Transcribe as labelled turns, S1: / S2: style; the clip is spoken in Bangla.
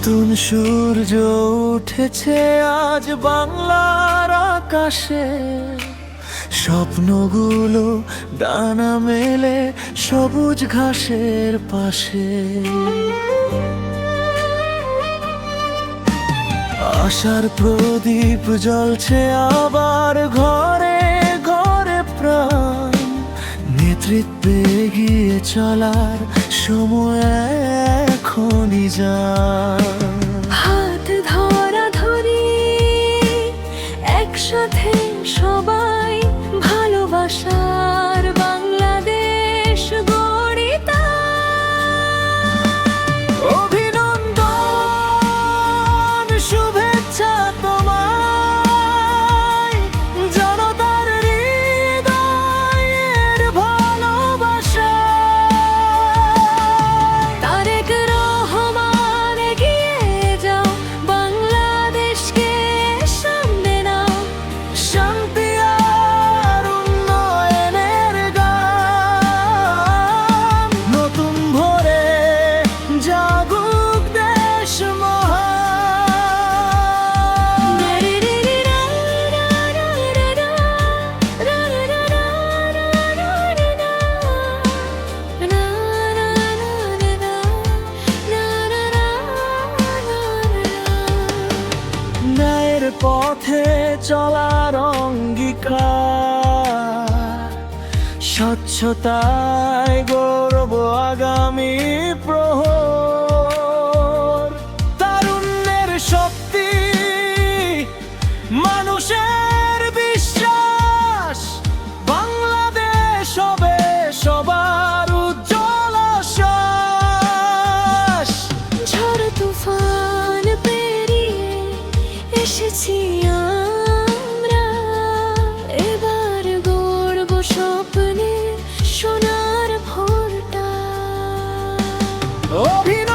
S1: নতুন সূর্য উঠেছে আজ বাংলার আকাশে, স্বপ্নগুলো ডানা মেলে সবুজ ঘাসের পাশে। আশার প্রদীপ জ্বলছে আবার ঘরে ঘরে প্রাণ, নেতৃত্বে এগিয়ে চলার সময় এখনই যান।
S2: হাত ধরা ধরি একসাথে সবাই, ভালোবাসার বাংলাদেশ গড়ি তাই।
S1: অভিনন্দন, শুভেচ্ছা তোমায়, জনতার হৃদয়ের ভালোবাসা।
S2: তারেক রহমান এগিয়ে যাও, বাংলাদেশকে সামনে নাও।
S1: শান্তি আর উন্নয়নের গান, নতুন ভোরে জাগুক দেশ মহান। ন্যায়ের পথে চলার অঙ্গীকার, স্বচ্ছতায় গৌরব আগামী প্রহর। তারুণ্যের শক্তি, মানুষের বিশ্বাস, বাংলাদেশ হবে সবার উজ্জ্বল আশ্বাস।
S2: ঝড় তুফান পেরিয়ে এসেছি আমরা, এবার গড়ব স্বপ্নে সোনার ভোরটা।
S1: অভিনন্দন।